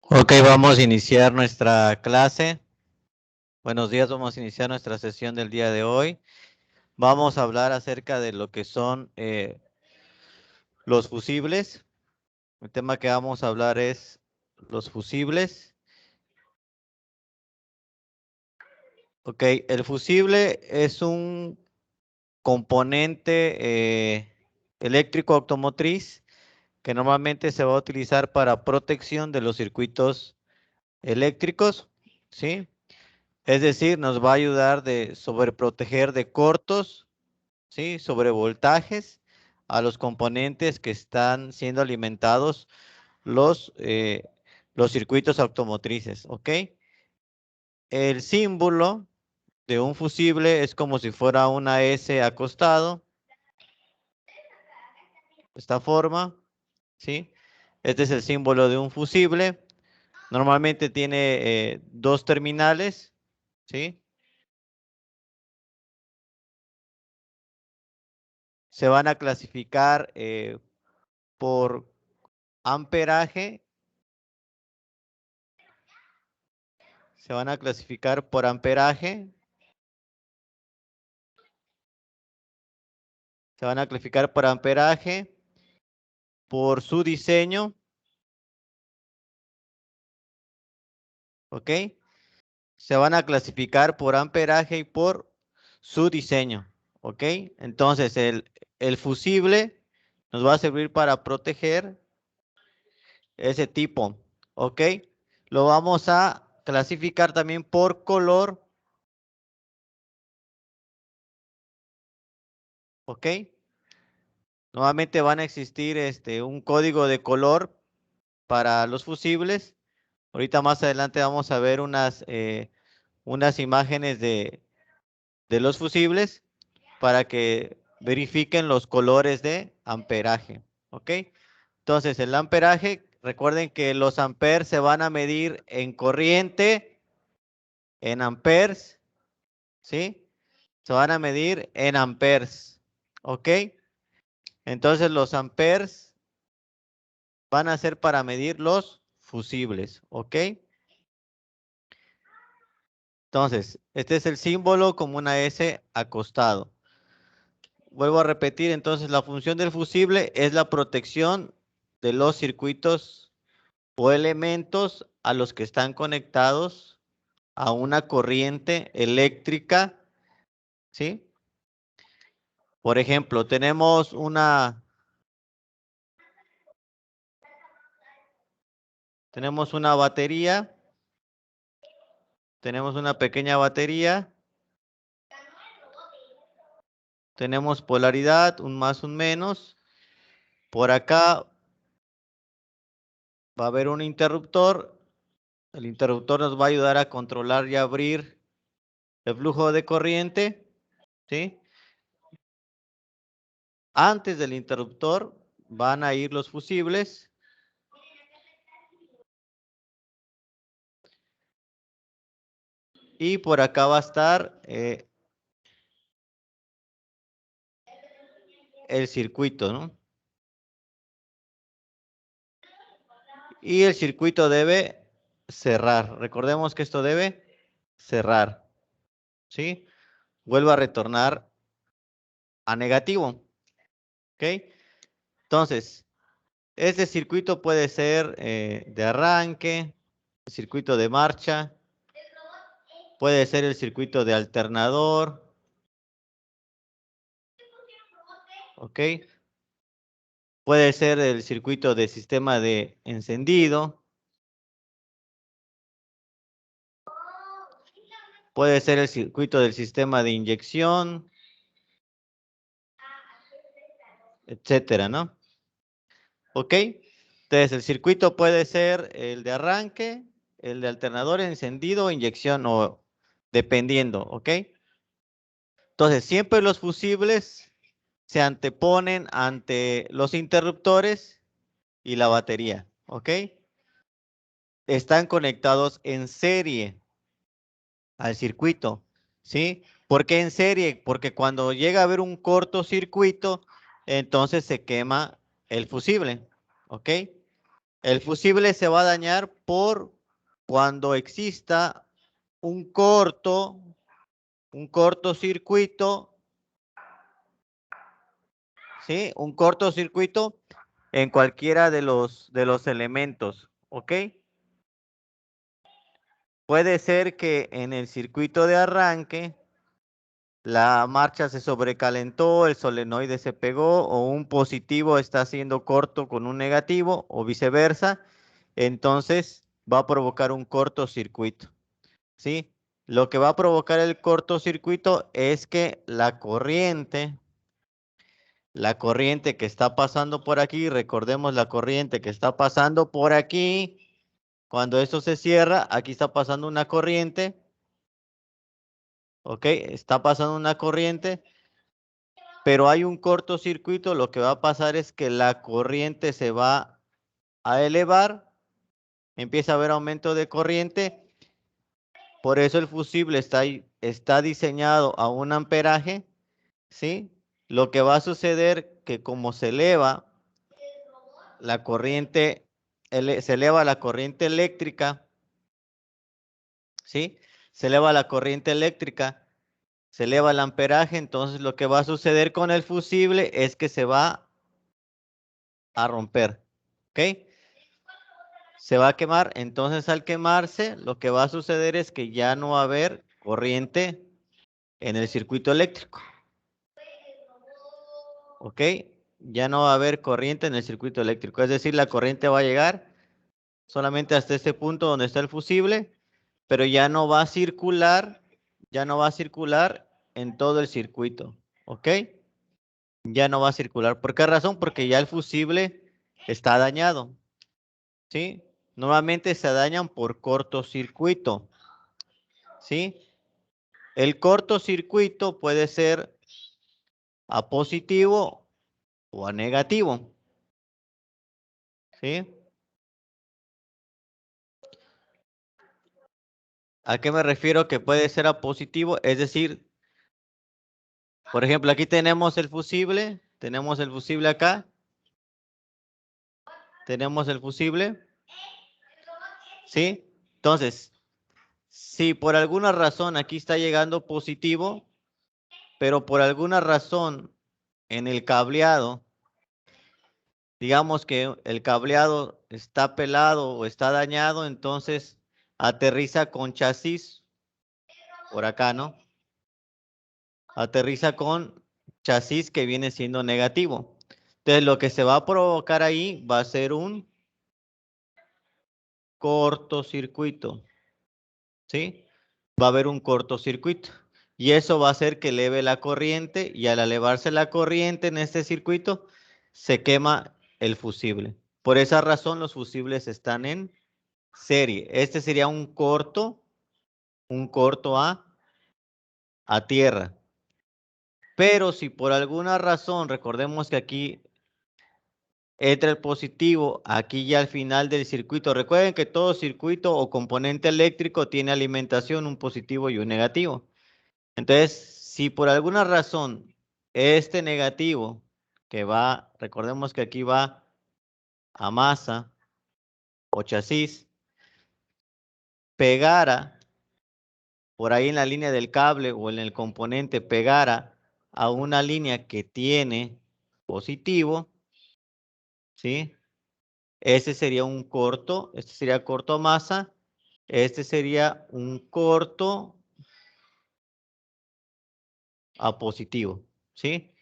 Ok, vamos a iniciar nuestra clase. Buenos días, vamos a iniciar nuestra sesión del día de hoy. Vamos a hablar acerca de lo que son los fusibles. El tema que vamos a hablar es los fusibles. Ok, el fusible es un componente eléctrico automotriz que normalmente se va a utilizar para protección de los circuitos eléctricos, ¿sí? Es decir, nos va a ayudar de sobreproteger de cortos, ¿sí? Sobre voltajes a los componentes que están siendo alimentados los circuitos automotrices, ¿ok? El símbolo de un fusible es como si fuera una S acostado, de esta forma, ¿sí? Este es el símbolo de un fusible. Normalmente tiene dos terminales, ¿sí? Se van a clasificar por amperaje. Se van a clasificar por amperaje. Se van a clasificar por amperaje, por su diseño. ¿Ok? Se van a clasificar por amperaje y por su diseño. ¿Ok? Entonces, el fusible nos va a servir para proteger ese tipo. ¿Ok? Lo vamos a clasificar también por color. ¿Ok? Nuevamente van a existir un código de color para los fusibles. Ahorita más adelante vamos a ver unas imágenes de los fusibles para que verifiquen los colores de amperaje. ¿Ok? Entonces, el amperaje, recuerden que los amperes se van a medir en corriente, en amperes, ¿sí? Se van a medir en amperes. ¿Ok? Entonces, los amperes van a ser para medir los fusibles. ¿Ok? Entonces, este es el símbolo como una S acostado. Vuelvo a repetir, entonces la función del fusible es la protección de los circuitos o elementos a los que están conectados a una corriente eléctrica, ¿sí? Por ejemplo, tenemos una batería, tenemos una pequeña batería, tenemos polaridad, un más, un menos. Por acá va a haber un interruptor. El interruptor nos va a ayudar a controlar y abrir el flujo de corriente, ¿sí? Antes del interruptor van a ir los fusibles. Y por acá va a estar el circuito, ¿no? Y el circuito debe cerrar. Recordemos que esto debe cerrar, ¿sí? Vuelvo a retornar a negativo, ¿ok? Entonces, este circuito puede ser de arranque, circuito de marcha, puede ser el circuito de alternador, ¿ok? Puede ser el circuito de sistema de encendido, puede ser el circuito del sistema de inyección, etcétera, ¿no? ¿Ok? Entonces, el circuito puede ser el de arranque, el de alternador, encendido, inyección o dependiendo, ¿ok? Entonces, siempre los fusibles se anteponen ante los interruptores y la batería, ¿ok? Están conectados en serie al circuito, ¿sí? ¿Por qué en serie? Porque cuando llega a haber un cortocircuito, entonces se quema el fusible, ¿ok? El fusible se va a dañar por cuando exista un cortocircuito, ¿sí? Un cortocircuito en cualquiera de los elementos, ¿ok? Puede ser que en el circuito de arranque la marcha se sobrecalentó, el solenoide se pegó o un positivo está haciendo corto con un negativo o viceversa. Entonces va a provocar un cortocircuito, ¿sí? Lo que va a provocar el cortocircuito es que la corriente que está pasando por aquí, recordemos la corriente que está pasando por aquí, cuando esto se cierra, aquí está pasando una corriente, ¿ok? Está pasando una corriente, pero hay un cortocircuito, lo que va a pasar es que la corriente se va a elevar, empieza a haber aumento de corriente, por eso el fusible está diseñado a un amperaje, ¿sí? Lo que va a suceder que como se eleva la corriente, se eleva la corriente eléctrica, ¿sí? Se eleva la corriente eléctrica, se eleva el amperaje, entonces lo que va a suceder con el fusible es que se va a romper, ¿ok? Se va a quemar, entonces al quemarse, lo que va a suceder es que ya no va a haber corriente en el circuito eléctrico, ¿ok? Ya no va a haber corriente en el circuito eléctrico, es decir, la corriente va a llegar solamente hasta este punto donde está el fusible, pero ya no va a circular en todo el circuito, ¿ok? Ya no va a circular. ¿Por qué razón? Porque ya el fusible está dañado, ¿sí? Normalmente se dañan por cortocircuito, ¿sí? El cortocircuito puede ser a positivo o a negativo, ¿sí? ¿A qué me refiero que puede ser a positivo? Es decir, por ejemplo, aquí tenemos el fusible acá, tenemos el fusible, ¿sí? Entonces, si por alguna razón aquí está llegando positivo, pero por alguna razón en el cableado, digamos que el cableado está pelado o está dañado, entonces aterriza con chasis por acá, ¿no? Aterriza con chasis que viene siendo negativo. Entonces lo que se va a provocar ahí va a ser un cortocircuito, ¿sí? Va a haber un cortocircuito. Y eso va a hacer que eleve la corriente y al elevarse la corriente en este circuito se quema el fusible. Por esa razón los fusibles están en serie. Este sería un corto a tierra. Pero si por alguna razón, recordemos que aquí entra el positivo, aquí ya al final del circuito. Recuerden que todo circuito o componente eléctrico tiene alimentación, un positivo y un negativo. Entonces, si por alguna razón este negativo que va, recordemos que aquí va a masa o chasis, pegara por ahí en la línea del cable o en el componente, pegara a una línea que tiene positivo, ¿sí? Este sería un corto, este sería corto masa, este sería un corto a positivo, ¿sí?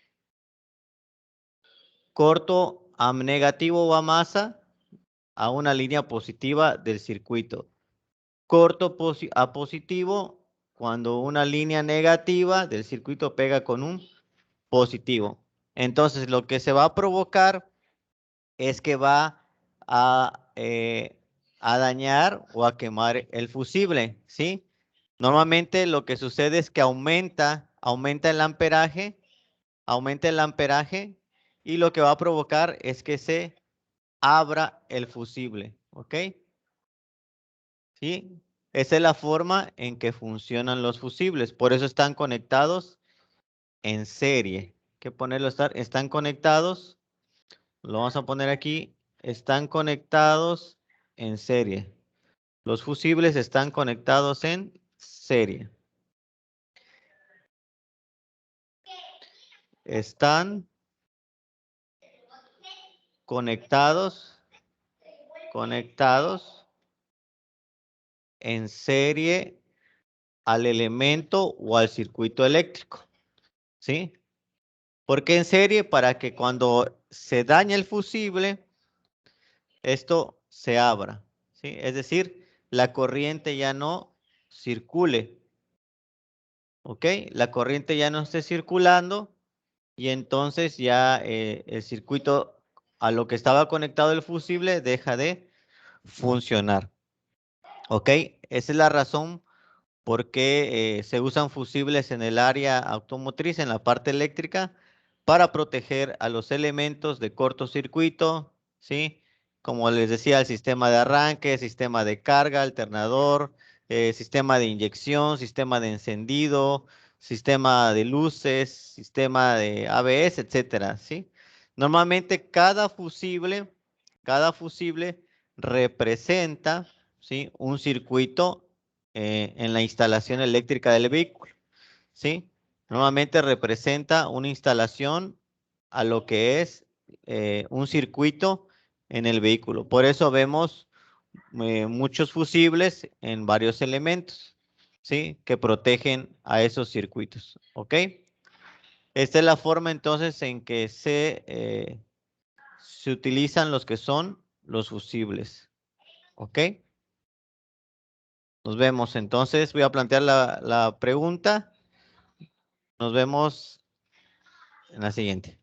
Corto a negativo o a masa a una línea positiva del circuito. Corto a positivo cuando una línea negativa del circuito pega con un positivo. Entonces lo que se va a provocar es que va a dañar o a quemar el fusible, ¿sí? Normalmente lo que sucede es que aumenta el amperaje y lo que va a provocar es que se abra el fusible, ¿ok? ¿Sí? Esa es la forma en que funcionan los fusibles, por eso están conectados en serie. Hay que ponerlo, están conectados, lo vamos a poner aquí, están conectados en serie. Los fusibles están conectados en serie. Están conectados en serie al elemento o al circuito eléctrico. ¿Sí? ¿Por qué en serie? Para que cuando se daña el fusible, esto se abra. ¿Sí? Es decir, la corriente ya no circule. ¿Ok? La corriente ya no esté circulando y entonces ya el circuito a lo que estaba conectado el fusible deja de funcionar. ¿Ok? Esa es la razón por qué se usan fusibles en el área automotriz, en la parte eléctrica, para proteger a los elementos de cortocircuito, ¿sí? Como les decía, el sistema de arranque, sistema de carga, alternador, sistema de inyección, sistema de encendido, sistema de luces, sistema de ABS, etcétera, ¿sí? Normalmente cada fusible representa, ¿sí?, un circuito en la instalación eléctrica del vehículo, ¿sí? Normalmente representa una instalación a lo que es un circuito en el vehículo. Por eso vemos muchos fusibles en varios elementos, ¿sí?, que protegen a esos circuitos, ¿ok? Esta es la forma entonces en que se utilizan los que son los fusibles, ¿ok? Nos vemos entonces. Voy a plantear la pregunta. Nos vemos en la siguiente.